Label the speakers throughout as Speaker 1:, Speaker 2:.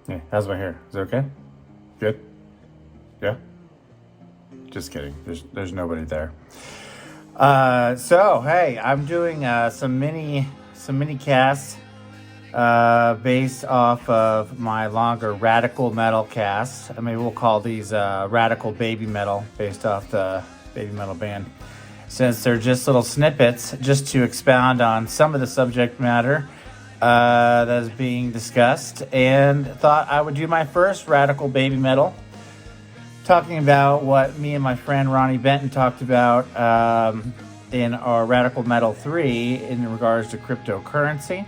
Speaker 1: Hey, how's my hair? Is it okay? Good? Yeah? Just kidding. There's nobody there. So hey, I'm doing some mini casts based off of my longer radical metal casts. I mean, we'll call these radical baby metal, based off the baby metal band, since they're just little snippets just to expound on some of the subject matter that is being discussed, and thought I would do my first radical baby metal, talking about what me and my friend Ronnie Benton talked about in our Radical Metal 3 in regards to cryptocurrency.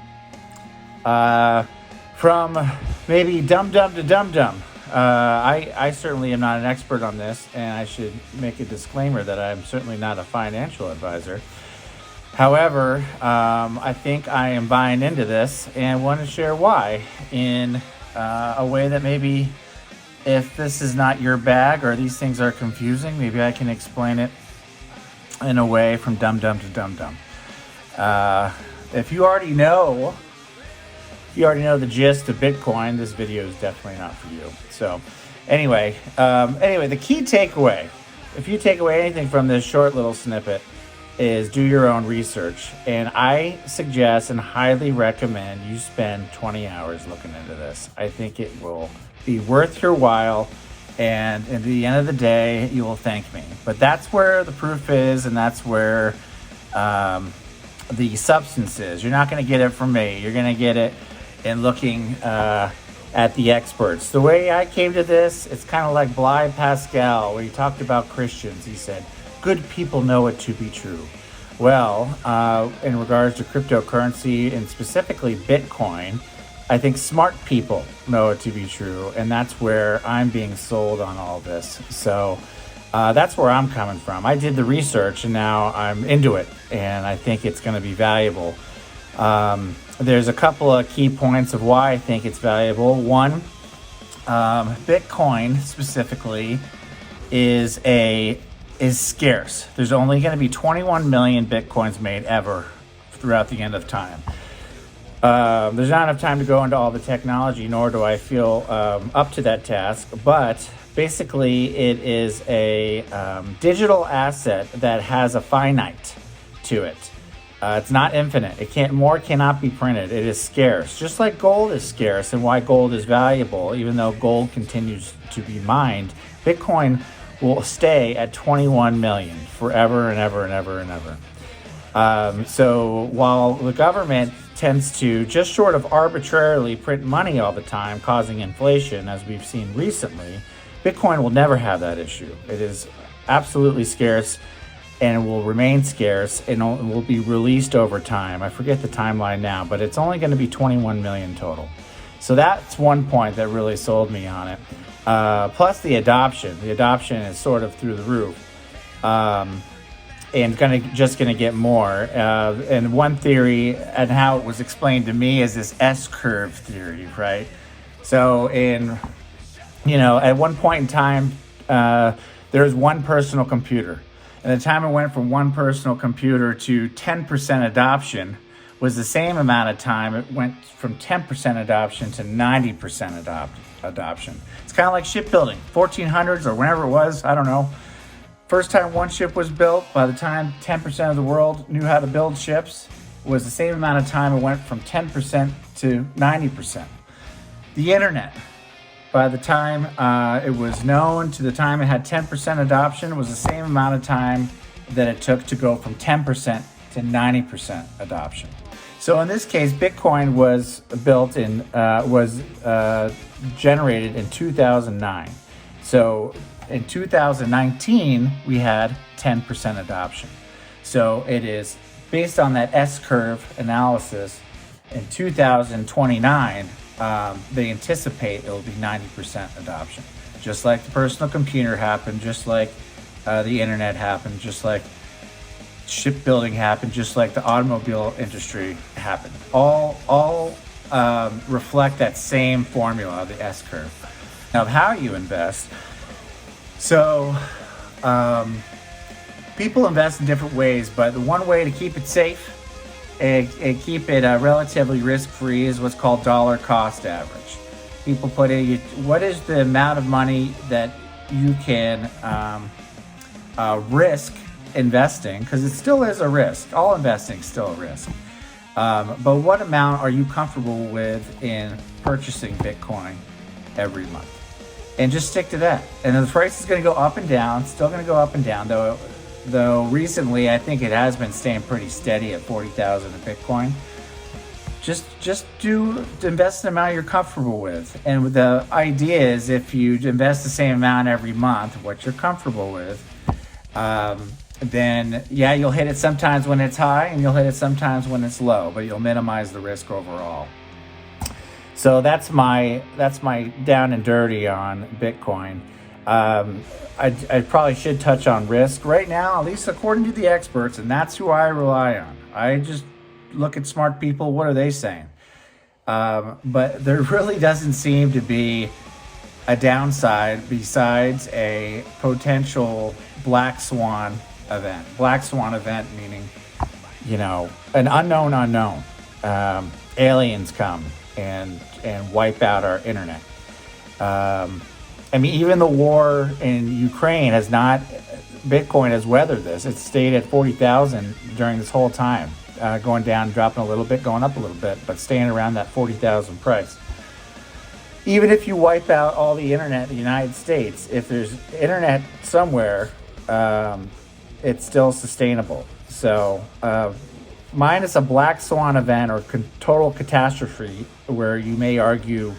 Speaker 1: From maybe dumb-dumb to dumb-dumb. I certainly am not an expert on this, and I should make a disclaimer that I'm certainly not a financial advisor. However, I think I am buying into this and want to share why in a way that maybe, if this is not your bag or these things are confusing, maybe I can explain it in a way from dumb-dumb to dumb-dumb. If you already know the gist of Bitcoin, this video is definitely not for you. So anyway, the key takeaway, if you take away anything from this short little snippet, is do your own research. And I suggest and highly recommend you spend 20 hours looking into this. I think it will be worth your while, and at the end of the day, you will thank me. But that's where the proof is, and that's where the substance is. You're not going to get it from me. You're going to get it in looking at the experts. The way I came to this, it's kind of like Blaise Pascal, where he talked about Christians. He said, good people know it to be true. Well, in regards to cryptocurrency and specifically Bitcoin, I think smart people know it to be true, and that's where I'm being sold on all this. So that's where I'm coming from. I did the research, and now I'm into it, and I think it's going to be valuable. There's a couple of key points of why I think it's valuable. One, Bitcoin specifically is scarce. There's only going to be 21 million Bitcoins made ever throughout the end of time. There's not enough time to go into all the technology, nor do I feel up to that task. But basically, it is a digital asset that has a finite to it. It's not infinite. More cannot be printed. It is scarce, just like gold is scarce, and why gold is valuable. Even though gold continues to be mined, Bitcoin will stay at 21 million forever and ever and ever and ever. So while the government tends to just short of arbitrarily print money all the time, causing inflation, as we've seen recently, Bitcoin will never have that issue. It is absolutely scarce, and will remain scarce, and will be released over time. I forget the timeline now, but it's only going to be 21 million total. So that's one point that really sold me on it. Plus the adoption. The adoption is sort of through the roof, and just going to get more. And one theory, and how it was explained to me, is this S-curve theory, right? So at one point in time, there was one personal computer. And the time it went from one personal computer to 10% adoption was the same amount of time it went from 10% adoption to 90% adoption. It's kind of like shipbuilding, 1400s or whenever it was, I don't know. First time one ship was built, by the time 10% of the world knew how to build ships, was the same amount of time it went from 10% to 90%. The internet, by the time it was known to the time it had 10% adoption, was the same amount of time that it took to go from 10% to 90% adoption. So in this case, Bitcoin was generated in 2009. So in 2019, we had 10% adoption. So it is based on that S-curve analysis. In 2029, they anticipate it will be 90% adoption. Just like the personal computer happened, just like the internet happened, just like shipbuilding happened, just like the automobile industry happened. All reflect that same formula, the S-curve. Now, how you invest. So people invest in different ways, but the one way to keep it safe and keep it relatively risk-free is what's called dollar cost average. People put in, what is the amount of money that you can risk investing? Because it still is a risk. All investing is still a risk. But what amount are you comfortable with in purchasing Bitcoin every month? And just stick to that. And the price is going to go up and down, still going to go up and down, though recently I think it has been staying pretty steady at 40,000 a Bitcoin. Just invest the amount you're comfortable with. And the idea is, if you invest the same amount every month, what you're comfortable with, then yeah, you'll hit it sometimes when it's high and you'll hit it sometimes when it's low, but you'll minimize the risk overall. So that's my down and dirty on Bitcoin. I probably should touch on risk right now, at least according to the experts, and that's who I rely on. I just look at smart people. What are they saying? But there really doesn't seem to be a downside besides a potential black swan event. Black swan event meaning, an unknown. Aliens come and wipe out our internet. Even the war in Ukraine Bitcoin has weathered this. It's stayed at 40,000 during this whole time, going down, dropping a little bit, going up a little bit, but staying around that 40,000 price. Even if you wipe out all the internet in the United States, if there's internet somewhere, it's still sustainable. So, minus a black swan event or total catastrophe where you may argue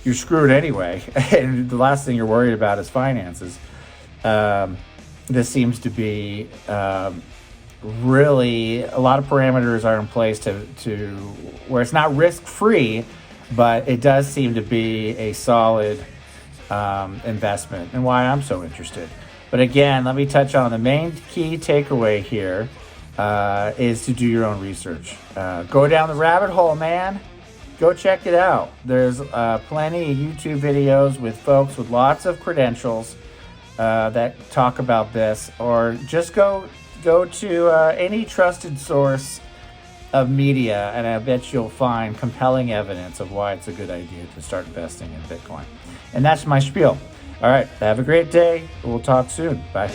Speaker 1: you're screwed anyway, and the last thing you're worried about is finances. This seems to be really a lot of parameters are in place to where it's not risk-free, but it does seem to be a solid investment, and why I'm so interested. But again, let me touch on the main key takeaway here is to do your own research. Go down the rabbit hole, man. Go check it out. There's plenty of YouTube videos with folks with lots of credentials that talk about this, or just go to any trusted source of media, and I bet you'll find compelling evidence of why it's a good idea to start investing in Bitcoin. And that's my spiel. All right, have a great day. We'll talk soon. Bye.